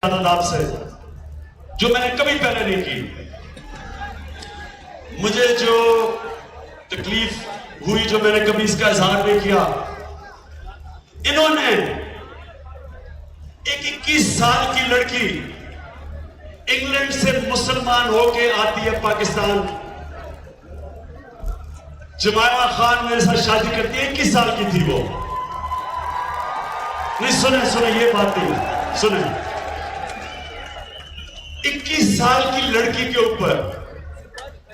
तादाद से, जो मैंने कभी पहले नहीं की। मुझे जो तकलीफ हुई, जो मैंने कभी इसका इजहार नहीं किया, इन्होंने एक 21 साल की लड़की इंग्लैंड से मुसलमान होके आती है पाकिस्तान, जमाया खान मेरे साथ शादी करती है, 21 साल की थी वो। नहीं सुने सुने, ये बात नहीं सुने। 21 साल की लड़की के ऊपर,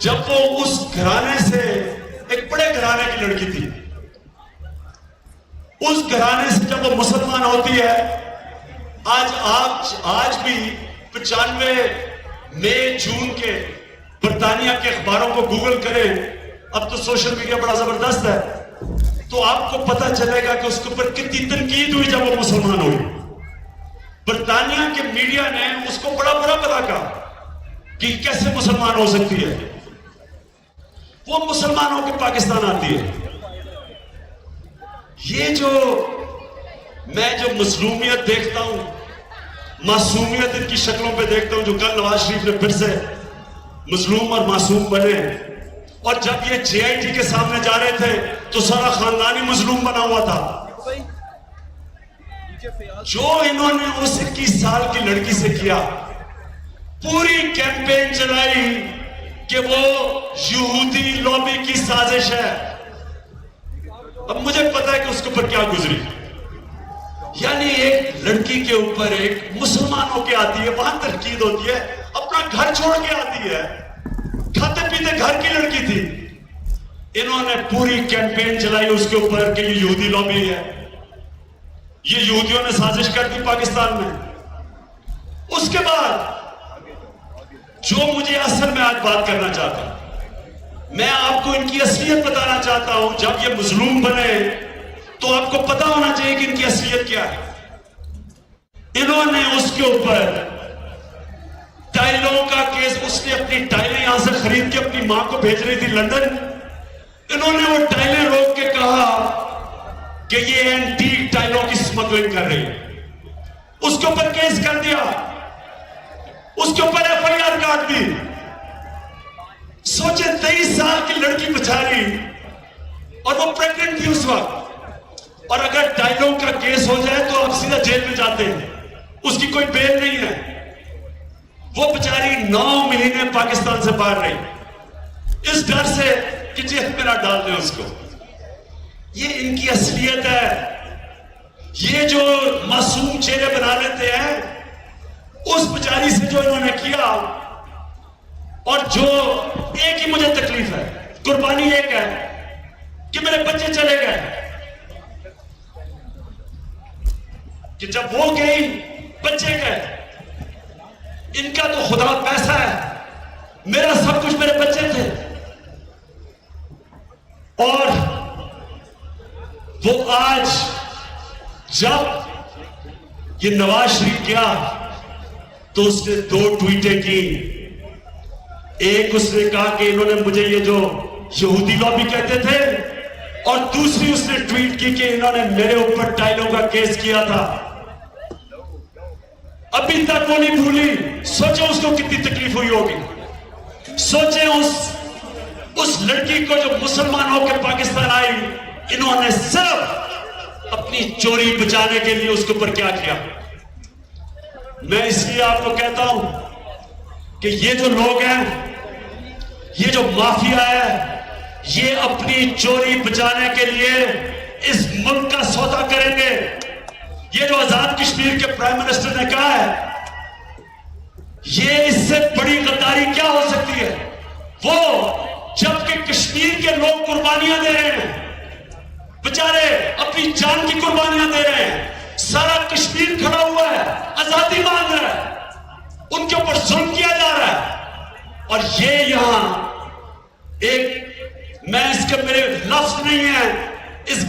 जब वो उस घराने से, एक बड़े घराने की लड़की थी, उस घराने से जब वो मुसलमान होती है, आज भी 95 मई जून के बरतानिया के अखबारों को गूगल करें, अब तो सोशल मीडिया बड़ा जबरदस्त है, तो आपको पता चलेगा कि उसके ऊपर कितनी तनकीद हुई जब वो मुसलमान हुई। बरतानिया के मीडिया ने उसको बड़ा बुरा भला कहा कि कैसे मुसलमान हो सकती है, वो मुसलमान होकर पाकिस्तान आती है। ये जो मैं जो मजलूमियत देखता हूं, मासूमियत इनकी शक्लों पे देखता हूं, जो कल नवाज शरीफ ने फिर से मजलूम और मासूम बने, और जब ये JIT के सामने जा रहे थे तो सारा खानदान ही मजलूम बना हुआ था। जो इन्होंने उस 21 साल की लड़की से किया, पूरी कैंपेन चलाई कि वो यहूदी लॉबी की साजिश है। अब मुझे पता है कि उसके ऊपर क्या गुजरी, यानी एक लड़की के ऊपर एक मुसलमान होके आती है, वहां तनकीद होती है, अपना घर छोड़ के आती है, खाते पीते घर की लड़की थी। इन्होंने पूरी कैंपेन चलाई उसके ऊपर कि ये यहूदी लॉबी है, ये यहूदियों ने साजिश कर दी पाकिस्तान में। उसके बाद जो मुझे असल में आज बात करना चाहता हूं, मैं आपको इनकी असलियत बताना चाहता हूं। जब ये मजलूम बने तो आपको पता होना चाहिए कि इनकी असलियत क्या है। इन्होंने उसके ऊपर टाइलों का केस, उसने अपनी टाइलें यहां से खरीद के अपनी मां को भेज रही थी लंदन, इन्होंने वो टाइलें रोक के कहा कि ये एंटीक टाइलों की स्मगलिंग कर रही है। उसके ऊपर केस कर दिया, उसके ऊपर FIR काट दी। सोचे 23 साल की लड़की बेचारी, और वो प्रेग्नेंट थी उस वक्त, और अगर टाइलों का केस हो जाए तो आप सीधा जेल में जाते हैं, उसकी कोई बेल नहीं है। वो बेचारी 9 महीने पाकिस्तान से बाहर रही, इस डर से कि जेल में ना डाल दें उसको। ये इनकी असलियत है। ये जो मासूम चेहरे बना लेते हैं, उस बेचारी से जो इन्होंने किया, और जो एक ही मुझे तकलीफ है, कुर्बानी एक है कि मेरे बच्चे चले गए, कि जब वो गई बच्चे गए। इनका तो खुदा पैसा है, मेरा सब कुछ मेरे बच्चे थे। और वो आज जब ये नवाज शरीफ गया तो उसने 2 ट्वीटें की। एक उसने कहा कि इन्होंने मुझे ये जो यहूदी लॉबी कहते थे, और दूसरी उसने ट्वीट की कि इन्होंने मेरे ऊपर टाइलों का केस किया था। अभी तक वो नहीं भूली। सोचो उसको कितनी तकलीफ हुई होगी। सोचे उस लड़की को जो मुसलमान होकर पाकिस्तान आई, इन्होंने सिर्फ अपनी चोरी बचाने के लिए उसके ऊपर क्या किया। मैं इसलिए आपको कहता हूं कि ये जो लोग हैं, ये जो माफिया है, ये अपनी चोरी बचाने के लिए इस मुल्क का सौदा करेंगे। ये जो आजाद कश्मीर के प्राइम मिनिस्टर ने कहा है, ये इससे बड़ी गद्दारी क्या हो सकती है। वो जबकि कश्मीर के लोग कुर्बानियां दे रहे हैं, बेचारे अपनी जान की कुर्बानियां दे रहे हैं, सारा कश्मीर खड़ा हुआ है, आजादी मांग रहा है, उनके ऊपर जुल्म किया जा रहा है। और ये यहां एक, मैं इसके मेरे लफ्ज नहीं है, इस